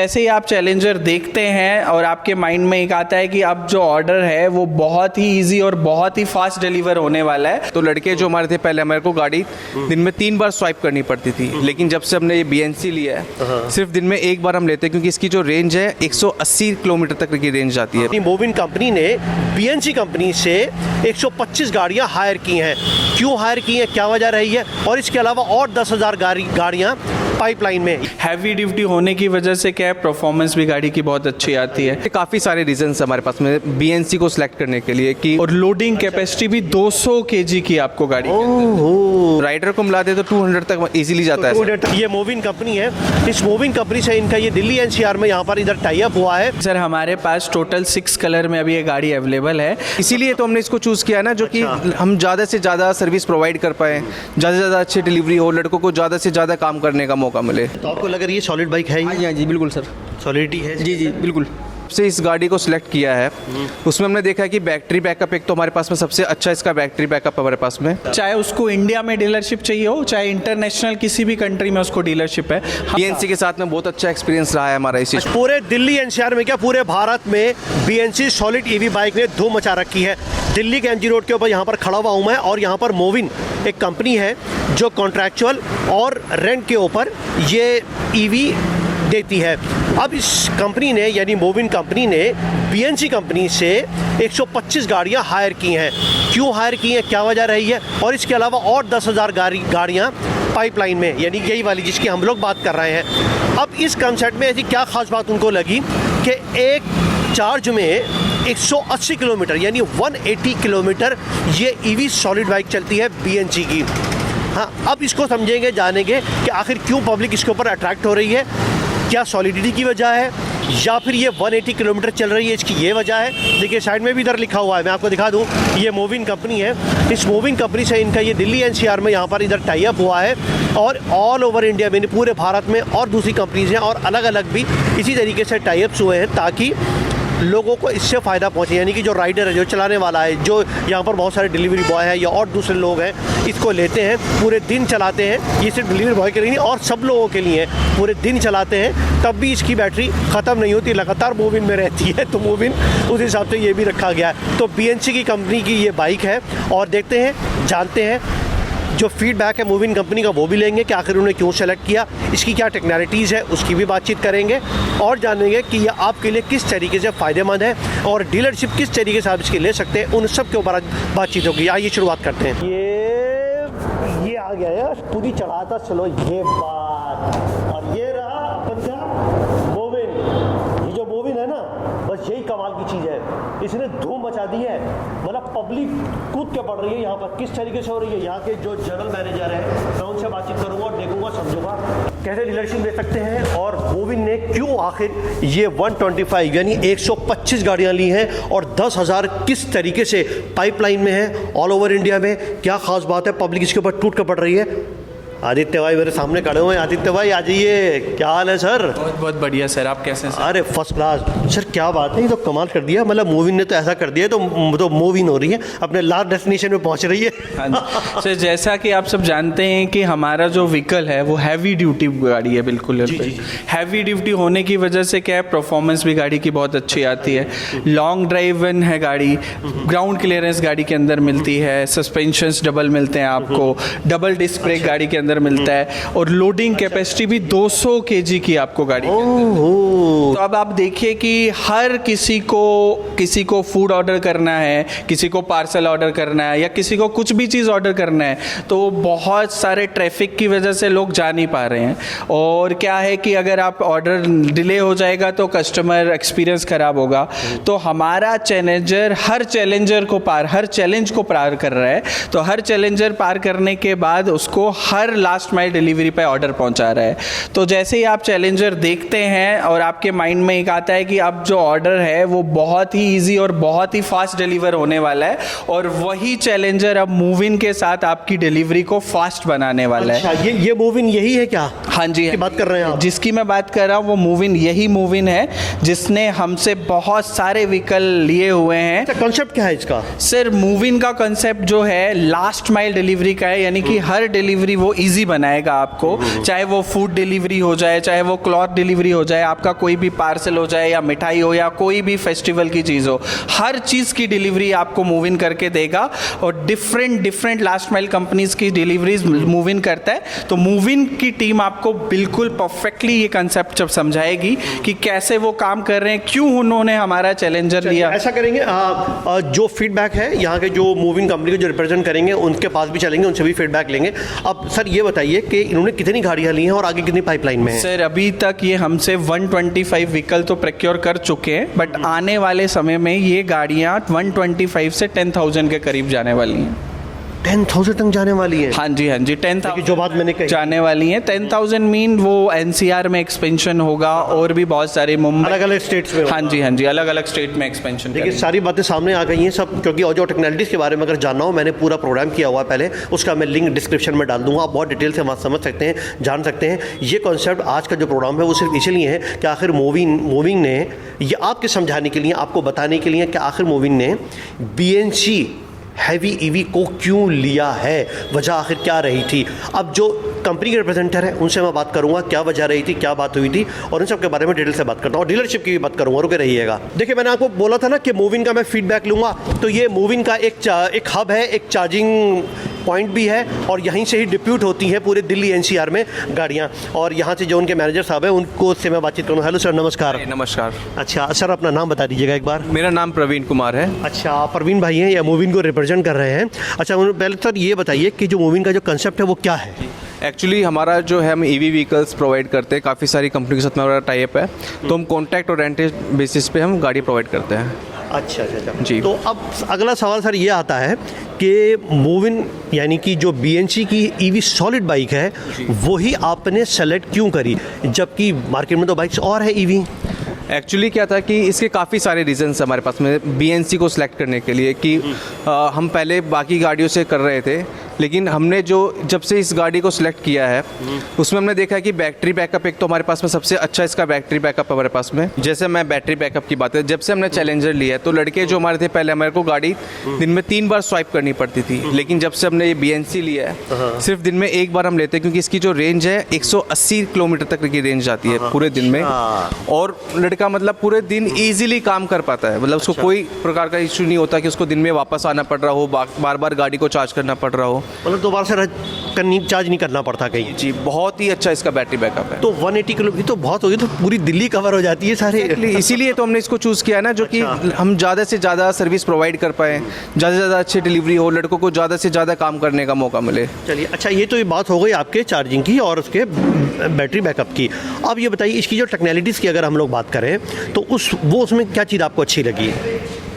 जैसे ही आप चैलेंजर देखते हैं और आपके माइंड में एक आता है कि अब जो ऑर्डर है वो बहुत ही इजी और बहुत ही फास्ट डिलीवर होने वाला है। तो लड़के जो हमारे थे पहले हमारे को गाड़ी दिन में 3 बार स्वाइप करनी पड़ती थी, लेकिन जब से हमने ये BNC लिया है सिर्फ दिन में 1 बार हम लेते हैं, क्योंकि इसकी जो रेंज है 180 किलोमीटर तक की रेंज आती है। मोविन कंपनी ने BNC कंपनी से 125 गाड़ियां हायर की हैं। क्यों हायर की हैं, क्या वजह रही है, और इसके अलावा और 10,000 गाड़ियां पाइपलाइन में। हैवी ड्यूटी होने की वजह से क्या है, परफॉर्मेंस भी गाड़ी की बहुत अच्छी आती है। काफ़ी सारे रीजंस हमारे पास में BNC को सिलेक्ट करने के लिए कि और लोडिंग कैपेसिटी भी 200 kg की आपको गाड़ी राइडर को मिला दे तो 200 तक इजीली जाता है। ये मोविन कंपनी है, इस मोविन कंपनी से इनका ये दिल्ली NCR में यहाँ पर इधर टाई अप हुआ है। सर हमारे पास टोटल 6 कलर में अभी ये गाड़ी अवेलेबल है, इसीलिए तो हमने इसको चूज़ किया ना, जो कि हम ज़्यादा से ज़्यादा सर्विस प्रोवाइड कर पाए, ज़्यादा से ज़्यादा अच्छी डिलीवरी हो, लड़कों को ज़्यादा से ज़्यादा काम करने का मौका मिले। तो आपको लग रही है सॉलिड बाइक है? हाँ जी बिल्कुल सर, सॉलिडिटी है जी बिल्कुल। से इस गाड़ी को सिलेक्ट किया है, उसमें हमने देखा कि बैटरी बैकअप एक तो हमारे पास में सबसे अच्छा इसका बैटरी बैकअप हमारे पास में, चाहे उसको इंडिया में डीलरशिप चाहिए हो, चाहे इंटरनेशनल किसी भी कंट्री में उसको डीलरशिप है। BNC के साथ में बहुत अच्छा एक्सपीरियंस रहा है हमारा इसी। पूरे दिल्ली NCR में क्या पूरे भारत में BNC सॉलिड EV बाइक ने धूम मचा रखी है। दिल्ली के MG रोड के ऊपर यहाँ पर खड़ा हुआ हूँ मैं, और यहाँ पर मोविन एक कंपनी है जो कॉन्ट्रैक्चुअल और रेंट के ऊपर ये EV देती है। अब इस कंपनी ने यानी मोविन कंपनी ने BNC कंपनी से 125 गाड़ियां हायर की हैं। क्यों हायर की हैं, क्या वजह रही है, और इसके अलावा और 10,000 गाड़ियां पाइपलाइन में, यानी यही वाली जिसकी हम लोग बात कर रहे हैं। अब इस कंसेप्ट में ऐसी क्या खास बात उनको लगी कि एक चार्ज में 180 किलोमीटर यानी 180 किलोमीटर ये EV सॉलिड बाइक चलती है BNC की। हाँ, अब इसको समझेंगे, जानेंगे कि आखिर क्यों पब्लिक इसके ऊपर अट्रैक्ट हो रही है, क्या सॉलिडिटी की वजह है या फिर ये 180 किलोमीटर चल रही है इसकी ये वजह है। देखिए साइड में भी इधर लिखा हुआ है, मैं आपको दिखा दूं, ये मोविन कंपनी है। इस मोविन कंपनी से इनका ये दिल्ली NCR में यहाँ पर इधर टाई अप हुआ है, और ऑल ओवर इंडिया में पूरे भारत में और दूसरी कंपनीज हैं और अलग अलग भी इसी तरीके से टाई अप्स हुए हैं ताकि लोगों को इससे फ़ायदा पहुंचे। यानी कि जो राइडर है, जो चलाने वाला है, जो यहाँ पर बहुत सारे डिलीवरी बॉय है या और दूसरे लोग हैं, इसको लेते हैं, पूरे दिन चलाते हैं। ये सिर्फ डिलीवरी बॉय के लिए नहीं और सब लोगों के लिए पूरे दिन चलाते हैं, तब भी इसकी बैटरी ख़त्म नहीं होती, लगातार मोविन में रहती है। तो मोविन उस हिसाब से ये भी रखा गया है। तो BNC की कंपनी की ये बाइक है, और देखते हैं, जानते हैं जो फीडबैक है मोविन कंपनी का वो भी लेंगे कि आखिर उन्होंने क्यों सेलेक्ट किया, इसकी क्या टेक्नोलॉजीज़ है उसकी भी बातचीत करेंगे, और जानेंगे कि यह आपके लिए किस तरीके से फ़ायदेमंद है और डीलरशिप किस तरीके से आप इसकी ले सकते हैं। उन सब के ऊपर बातचीत होगी। आइए शुरुआत करते हैं। ये आ गया यार, पूरी चढ़ाता चलो ये बात, और ये रहा अपन का मोविन। ये जो मोविन है ना, बस यही कमाल की चीज़ है, इसने धूम मचा दी है। मतलब पब्लिक कूद के पड़ रही है यहाँ पर, किस तरीके से हो रही है। यहाँ के जो जनरल मैनेजर है, मैं उनसे बातचीत करूँगा और देखूंगा, समझूंगा कैसे डीलरशिप दे सकते हैं, और मोविन ने क्यों आखिर ये 125 यानी 125 गाड़ियाँ ली हैं और 10,000 किस तरीके से पाइपलाइन में है ऑल ओवर इंडिया में। क्या खास बात है, पब्लिक इसके ऊपर टूट कर पड़ रही है। आदित्य भाई मेरे सामने खड़े हुए हैं। आदित्य भाई आ जाइए, क्या हाल है सर? बहुत बहुत बढ़िया सर, आप कैसे हैं? अरे फर्स्ट क्लास सर, क्या बात है, ये तो कमाल कर दिया। मतलब मोविन ने तो ऐसा कर दिया, तो मोविन हो रही है, अपने लास्ट डेस्टिनेशन में पहुंच रही है। हाँ सर, जैसा कि आप सब जानते हैं कि हमारा जो व्हीकल है वो हैवी ड्यूटी गाड़ी है, बिल्कुल हैवी ड्यूटी होने की वजह से क्या है, परफॉर्मेंस भी गाड़ी की बहुत अच्छी आती है। लॉन्ग ड्राइव है गाड़ी, ग्राउंड क्लियरेंस गाड़ी के अंदर मिलती है, सस्पेंशंस डबल मिलते हैं आपको, डबल डिस्क ब्रेक गाड़ी के अंदर मिलता है, और लोडिंग कैपेसिटी भी 200 kg की आपको गाड़ी के अंदर। तो अब आप देखिए कि हर किसी को फूड ऑर्डर करना है, किसी को पार्सल ऑर्डर करना है, या किसी को कुछ भी चीज़ ऑर्डर करना है, तो बहुत सारे ट्रैफिक की वजह से लोग जा नहीं पा रहे हैं। और क्या है कि अगर आप ऑर्डर डिले हो जाएगा तो कस्टमर एक्सपीरियंस खराब होगा। तो हमारा चैलेंजर हर चैलेंज को पार कर रहा है। तो हर चैलेंजर पार करने के बाद उसको हर लास्ट माइल डिलीवरी पे ऑर्डर पहुंचा रहा है। तो जैसे ही आप चैलेंजर देखते हैं और आपके माइंड में एक आता है कि अब जो ऑर्डर है वो बहुत ही इजी और बहुत ही फास्ट डिलीवर होने वाला है, और वही चैलेंजर अब मोविन के साथ आपकी डिलीवरी को फास्ट बनाने वाला है। अच्छा, ये मोविन यही है क्या? हाँ जी, बात कर रहे हैं आप? जिसकी मैं बात कर रहा हूँ वो मोविन, यही मोविन है जिसने हमसे बहुत सारे व्हीकल लिए हुए हैं। कॉन्सेप्ट क्या है इसका? सर मोविन का कॉन्सेप्ट जो है लास्ट माइल डिलीवरी का है, यानी कि हर डिलीवरी वो ईजी बनाएगा आपको, चाहे वो फूड डिलीवरी हो जाए, चाहे वो क्लॉथ डिलीवरी हो जाए, आपका कोई भी पार्सल हो जाए या मिठाई हो या कोई भी फेस्टिवल की चीज़ हो, हर चीज़ की डिलीवरी आपको मूव इन करके देगा। और डिफरेंट लास्ट माइल कंपनीज की डिलीवरीज मूव इन करता है, तो मूव इन की टीम आपको बिल्कुल परफेक्टली ये कंसेप्ट जब समझाएगी कि कैसे वो काम कर रहे हैं, क्यों उन्होंने हमारा चैलेंजर लिया। ऐसा करेंगे, जो फीडबैक है यहाँ के जो मूविंग कंपनी को जो रिप्रेजेंट करेंगे उनके पास भी चलेंगे, उनसे भी फीडबैक लेंगे। अब सर ये बताइए कि इन्होंने कितनी गाड़ियाँ ली हैं और आगे कितनी पाइपलाइन में है? सर अभी तक ये हमसे 125 व्हीकल तो प्रोक्योर कर चुके हैं, बट आने वाले समय में ये गाड़ियाँ 125 से 10,000 के करीब जाने वाली हैं। 10,000 तक जाने वाली है? हाँ जी, 10,000 जो बात मैंने कही जाने वाली है। 10,000 मीन वो एनसीआर में एक्सपेंशन होगा और भी बहुत सारे मुंबई अलग अलग स्टेट्स में। हाँ जी, अलग अलग स्टेट में एक्सपेंशन। देखिए सारी बातें सामने आ गई हैं सब, क्योंकि और जो टेक्नोलॉजीज़ के बारे में अगर जानना हो, मैंने पूरा प्रोग्राम किया हुआ है पहले, उसका मैं लिंक डिस्क्रिप्शन में डाल दूंगा, आप बहुत डिटेल से वहाँ समझ सकते हैं, जान सकते हैं। ये कॉन्सेप्ट आज का जो प्रोग्राम है वो सिर्फ इसलिए है कि आखिर मूविंग ने ये आपके समझाने के लिए, आपको बताने के लिए कि आखिर मूविंग ने BNC हैवी ईवी को क्यों लिया है, वजह आखिर क्या रही थी। अब जो कंपनी के रिप्रेजेंटेटर है उनसे मैं बात करूंगा, क्या वजह रही थी, क्या बात हुई थी, और इन सब के बारे में डिटेल से बात करता हूँ, और डीलरशिप की भी बात करूंगा। रुके रहिएगा। देखिए मैंने आपको बोला था ना कि मूविंग का मैं फीडबैक लूँगा, तो ये मूविंग का एक हब है, एक चार्जिंग पॉइंट भी है, और यहीं से ही डिप्यूट होती हैं पूरे दिल्ली NCR में गाड़ियाँ। और यहाँ से जो उनके मैनेजर साहब हैं उनको से मैं बातचीत करूँगा। हेलो सर, नमस्कार। नमस्कार। अच्छा सर, अपना नाम बता दीजिएगा एक बार। मेरा नाम प्रवीण कुमार है। अच्छा, आप प्रवीण भाई हैं या मूविंग को रिप्रेजेंट कर रहे हैं। अच्छा पहले सर ये बताइए कि जो मूविंग का जो कंसेप्ट है वो क्या है? एक्चुअली हमारा जो है, हम EV व्हीकल्स प्रोवाइड करते हैं, काफ़ी सारी कंपनी के साथ में हमारा टाई अप है, तो हम कॉन्ट्रैक्ट और रेंटेज बेसिस पे हम गाड़ी प्रोवाइड करते हैं। अच्छा जी। तो अब अगला सवाल सर ये आता है कि मूविन यानी कि जो BNC की EV सॉलिड बाइक है वही आपने सेलेक्ट क्यों करी, जबकि मार्केट में तो बाइक्स और है EV? एक्चुअली क्या था कि इसके काफ़ी सारे रीजंस हमारे पास में BNC को सिलेक्ट करने के लिए, कि हम पहले बाकी गाड़ियों से कर रहे थे, लेकिन हमने जब से इस गाड़ी को सिलेक्ट किया है उसमें हमने देखा है कि बैटरी बैकअप, एक तो हमारे पास में सबसे अच्छा इसका बैटरी बैकअप हमारे पास में। जैसे मैं बैटरी बैकअप की बात है, जब से हमने चैलेंजर लिया है तो लड़के जो हमारे थे पहले, हमारे को गाड़ी दिन में 3 बार स्वाइप करनी पड़ती थी, लेकिन जब से हमने ये BNC लिया है सिर्फ दिन में 1 बार हम लेते हैं, क्योंकि इसकी जो रेंज है 180 किलोमीटर तक की रेंज आती है पूरे दिन में, और लड़का मतलब पूरे दिन ईजिली काम कर पाता है, मतलब उसको कोई प्रकार का इशू नहीं होता कि उसको दिन में वापस आना पड़ रहा हो, बार बार गाड़ी को चार्ज करना पड़ रहा हो, मतलब दोबारा से चार्ज नहीं करना पड़ता कहीं। जी, बहुत ही अच्छा इसका बैटरी बैकअप है। तो 180 किलोमीटर तो बहुत हो गई, तो पूरी दिल्ली कवर हो जाती है सारे। इसीलिए तो हमने इसको चूज़ किया है ना, जो कि हम ज़्यादा से ज़्यादा सर्विस प्रोवाइड कर पाएँ, ज़्यादा से ज़्यादा अच्छी डिलीवरी हो, लड़कों को ज़्यादा से ज़्यादा काम करने का मौका मिले। चलिए, अच्छा ये तो ये बात हो गई आपके चार्जिंग की और उसके बैटरी बैकअप की। अब ये बताइए इसकी जो टेक्नोलॉजीज़ की अगर हम लोग बात करें तो उसमें क्या चीज़ आपको अच्छी लगी?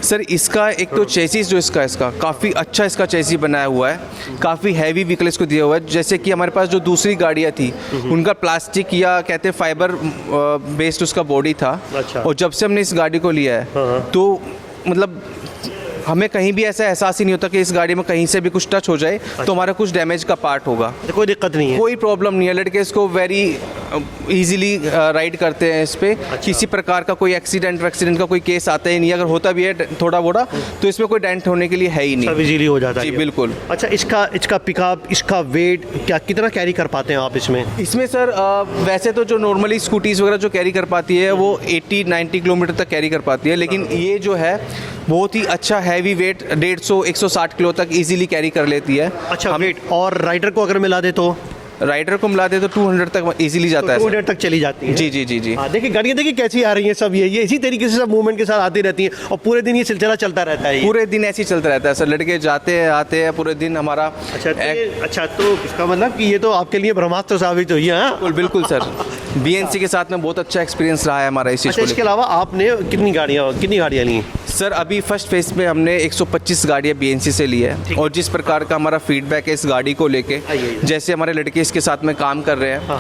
सर इसका एक तो चेसिस जो इसका काफ़ी अच्छा इसका चेसिस बनाया हुआ है, काफ़ी हैवी व्हीकल इसको दिया हुआ है। जैसे कि हमारे पास जो दूसरी गाड़ियाँ थी उनका प्लास्टिक या कहते हैं फाइबर बेस्ड उसका बॉडी था। अच्छा। और जब से हमने इस गाड़ी को लिया है तो मतलब हमें कहीं भी ऐसा एहसास ही नहीं होता कि इस गाड़ी में कहीं से भी कुछ टच हो जाए तो हमारा कुछ डैमेज का पार्ट होगा। कोई दिक्कत नहीं है, कोई प्रॉब्लम नहीं है, लड़के इसको वेरी इजीली राइड करते हैं इस पे। किसी प्रकार का कोई एक्सीडेंट का कोई केस आता ही नहीं, अगर होता भी है थोड़ा बोड़ा तो इसमें कोई डेंट होने के लिए है ही नहीं, सब इजीली हो जाता है। जी बिल्कुल। अच्छा इसका पिकअप, इसका वेट क्या कितना कैरी कर पाते हैं आप इसमें सर वैसे तो जो नॉर्मली स्कूटीज़ वगैरह जो कैरी कर पाती है वो 80-90 किलोमीटर तक कैरी कर पाती है, लेकिन ये जो है बहुत ही अच्छा हैवी वेट 150-160 किलो तक इजीली कैरी कर लेती है। अच्छा वेट, और राइडर को अगर मिला दे तो राइडर को मिला दे तो 200 तक इजीली जाता है। 200 तक चली जाती है। जी। देखिए गाड़ियाँ देखिए कैसी आ रही हैं सब, ये इसी तरीके से सब मूवमेंट के साथ आती रहती हैं और पूरे दिन ये सिलसिला चलता रहता है। पूरे दिन ऐसे ही चलता रहता है सर, लड़के जाते हैं आते हैं पूरे दिन हमारा। अच्छा तो इसका मतलब कि ये तो आपके लिए ब्रह्मास्त्र साबित हुई है। बिल्कुल सर, BNC के साथ में बहुत अच्छा एक्सपीरियंस रहा है हमारा इस चीज़ को। इसके अलावा आपने कितनी गाड़ियाँ ली? सर अभी फर्स्ट फेज में हमने 125 गाड़ियाँ BNC से ली है, और जिस प्रकार का हमारा फीडबैक है इस गाड़ी को लेके, जैसे हमारे लड़के इसके साथ में काम कर रहे हैं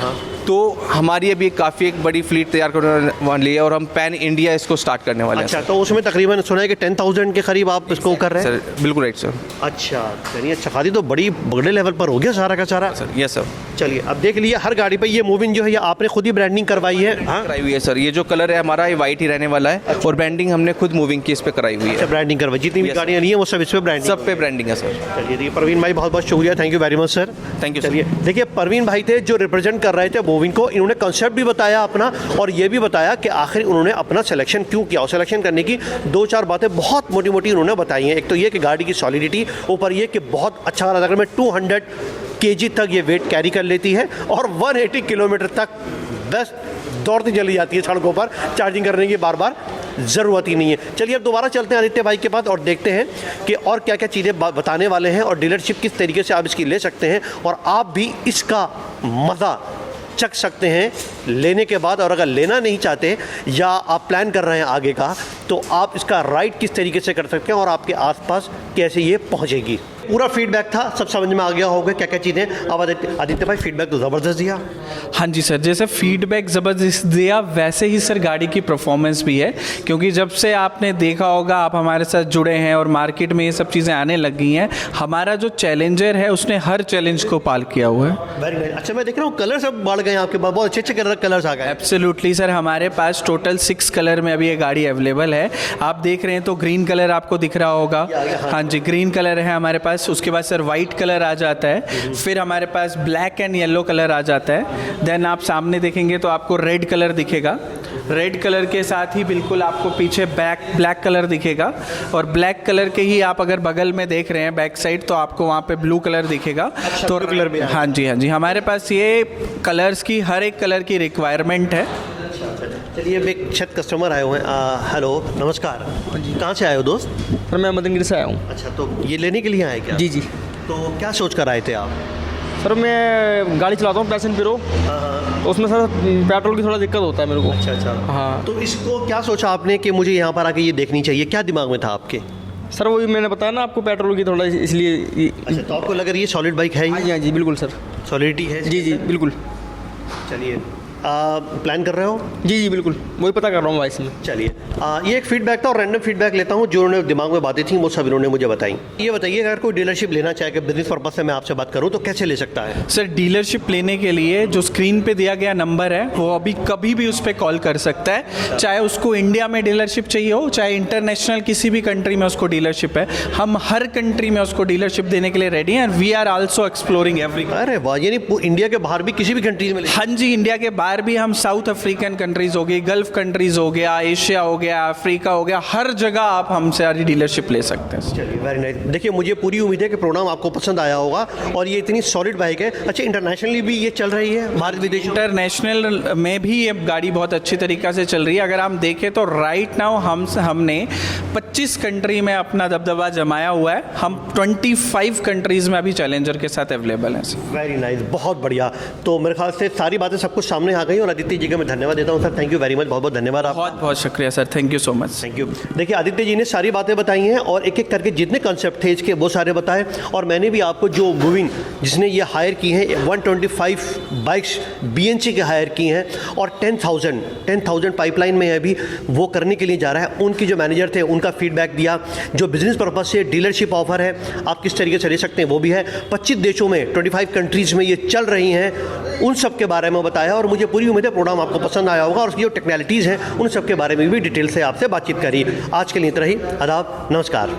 तो हमारी अभी काफ़ी एक बड़ी फ्लीट तैयार करने वाली है और हम पैन इंडिया इसको स्टार्ट करने वाले हैं। अच्छा, तो उसमें तकरीबन सुना है कि 10,000 के करीब आप इसको कर रहे हैं। सर बिल्कुल राइट सर। अच्छा, चलिए, अच्छा खासी तो बड़े लेवल पर हो गया सारा का सारा। Sir yes sir. चलिए, अब देख लीजिए हर गाड़ी पे ये मूविंग जो है ये आपने खुद ही ब्रांडिंग करवाई है। हाँ, कराई हुई है सर। ये जो कलर है हमारा ये वाइट ही रहने वाला है और ब्रांडिंग हमने खुद मूविंग की इस पे कराई हुई है। ब्रांडिंग करवाई, जितनी भी गाड़ियाँ नहीं है वो सब इस पे ब्रांडिंग, सब पे ब्रांडिंग है सर। चलिए, देखिए प्रवीण भाई बहुत बहुत शुक्रिया, thank you very much sir. Thank you. चलिए, देखिए प्रवीण भाई थे जो रिप्रेजेंट कर रहे थे मूविंग को। इन्होंने कंसेप्ट भी बताया अपना और ये भी बताया कि आखिर उन्होंने अपना सिलेक्शन क्यों किया और सिलेक्शन करने की 2-4 बातें बहुत मोटी मोटी उन्होंने बताई हैं। एक तो ये कि गाड़ी की सॉलिडिटी, ऊपर ये कि बहुत अच्छा लगा में 200 kg तक ये वेट कैरी कर लेती है और 180 किलोमीटर तक बस दौड़ती चली जाती है सड़कों पर, चार्जिंग करने की बार बार ज़रूरत ही नहीं है। चलिए अब दोबारा चलते हैं आदित्य भाई के पास और देखते हैं कि और क्या क्या चीज़ें बताने वाले हैं और डीलरशिप किस तरीके से आप इसकी ले सकते हैं और आप भी इसका मज़ा चख सकते हैं लेने के बाद। और अगर लेना नहीं चाहते या आप प्लान कर रहे हैं आगे का, तो आप इसका राइड किस तरीके से कर सकते हैं और आपके आसपास कैसे ये पहुंचेगी। पूरा फीडबैक था, सब समझ में आ गया होगा क्या क्या चीज़ें। अब आदित्य भाई फीडबैक तो ज़बरदस्त दिया। हाँ जी सर, जैसे फीडबैक ज़बरदस्त दिया वैसे ही सर गाड़ी की परफॉर्मेंस भी है, क्योंकि जब से आपने देखा होगा आप हमारे साथ जुड़े हैं और मार्केट में ये सब चीज़ें आने लग गई हैं, हमारा जो चैलेंजर है उसने हर चैलेंज को पार किया हुआ है। Very nice. अच्छा, मैं देख रहा हूँ कलर सब बढ़ गए आपके पास, बहुत अच्छे अच्छे कलर्स आ गए। एब्सोल्युटली सर, हमारे पास टोटल 6 कलर में अभी ये गाड़ी अवेलेबल है। आप देख रहे हैं तो ग्रीन कलर आपको दिख रहा होगा। हाँ जी, ग्रीन कलर है हमारे पास। उसके बाद सर वाइट कलर आ जाता है, फिर हमारे पास ब्लैक एंड येलो कलर आ जाता है। देन आप सामने देखेंगे तो आपको रेड कलर दिखेगा। रेड कलर के साथ ही बिल्कुल आपको पीछे ब्लैक कलर दिखेगा और ब्लैक कलर के ही आप अगर बगल में देख रहे हैं बैक साइड तो आपको वहाँ पे ब्लू कलर दिखेगा। अच्छा, तो ब्लू कलर भी है। हाँ जी, हाँ जी, हमारे पास ये कलर्स की हर एक कलर की रिक्वायरमेंट है। चलिए, अब एक छत कस्टमर आए हुए हैं। हेलो, नमस्कार जी, कहाँ से आए हो दोस्त? सर मैं मदनगिरी से आया हूँ। अच्छा, तो ये लेने के लिए आए क्या? जी जी। तो क्या सोच कर आए थे आप? सर मैं गाड़ी चलाता हूँ पैशन प्रो, तो उसमें सर पेट्रोल की थोड़ा दिक्कत होता है मेरे को। अच्छा। हाँ। तो इसको क्या सोचा आपने कि मुझे यहाँ पर आके ये देखनी चाहिए, क्या दिमाग में था आपके? सर वही मैंने बताया ना आपको, पेट्रोल की थोड़ा इसलिए। अच्छा, तो आपको लग रहा है ये सॉलिड बाइक है? हाँ जी बिल्कुल सर। सॉलिडिटी है? जी जी बिल्कुल। चलिए, प्लान कर रहे हो? जी बिल्कुल, वही पता कर रहा हूँ भाई इसमें। चलिए, ये एक फीडबैक था और रैंडम फीडबैक लेता हूँ जो उन्होंने दिमाग में बातें थी वो सब इन्होंने मुझे बताई। ये बताइए, अगर कोई डीलरशिप लेना चाहे कि बिजनेस पर्पज से मैं आपसे बात करूँ तो कैसे ले सकता है? सर डीलरशिप लेने के लिए जो स्क्रीन पे दिया गया नंबर है वो अभी कभी भी उस पर कॉल कर सकता है, चाहे उसको इंडिया में डीलरशिप चाहिए हो चाहे इंटरनेशनल किसी भी कंट्री में उसको डीलरशिप है। हम हर कंट्री में उसको डीलरशिप देने के लिए रेडी हैं। We are also exploring every. अरे वाह, यानी इंडिया के बाहर भी किसी भी कंट्री में? हाँ जी, इंडिया के बाहर भी हम साउथ अफ्रीकन कंट्रीज हो गई, गल्फ कंट्रीज हो गया, एशिया हो गया, अफ्रीका हो गया, हर जगह आप हमसे सारी डीलरशिप ले सकते हैं। चलिए, वेरी नाइस। देखिए, मुझे पूरी उम्मीद है कि प्रोग्राम आपको पसंद आया होगा और ये इतनी सॉलिड बाइक है। अच्छा, इंटरनेशनली भी ये चल रही है भारत विदेश? इंटरनेशनल में भी ये गाड़ी बहुत अच्छी तरीक़ा से चल रही है। अगर हम देखें तो राइट नाउ हमने 25 कंट्री में अपना दबदबा जमाया हुआ है। हम 25 कंट्रीज़ में अभी चैलेंजर के साथ अवेलेबल हैं। वेरी नाइस, बहुत बढ़िया। तो मेरे ख्याल से सारी बातें सब कुछ सामने आ गई और आदित्य जी का मैं धन्यवाद देता हूँ sir. Thank you very much, बहुत बहुत धन्यवाद आपका। बहुत बहुत शुक्रिया sir, thank you so much. Thank you. देखिए, आदित्य जी ने सारी बातें बताई हैं और एक एक करके जितने कंसेप्ट थे इसके वो सारे बताए और मैंने भी आपको जो मूविंग जिसने ये हायर की हैं 125 बाइक्स BNC के हायर की हैं और 10,000 पाइपलाइन में अभी वो करने के लिए जा रहा है। उनकी जो मैनेजर थे उनका फीडबैक दिया, जो बिजनेस पर्पज से डीलरशिप ऑफर है आप किस तरीके से ले सकते हैं वो भी है। 25 देशों में 25 कंट्रीज़ में ये चल रही हैं, उन सब के बारे में बताया और मुझे पूरी उम्मीद है प्रोग्राम आपको पसंद आया होगा और उसकी जो टेक्निकलिटीज़ हैं उन सब के बारे में भी डिटेल से आपसे बातचीत करी। आज के लिए इतना ही, आदाब, नमस्कार।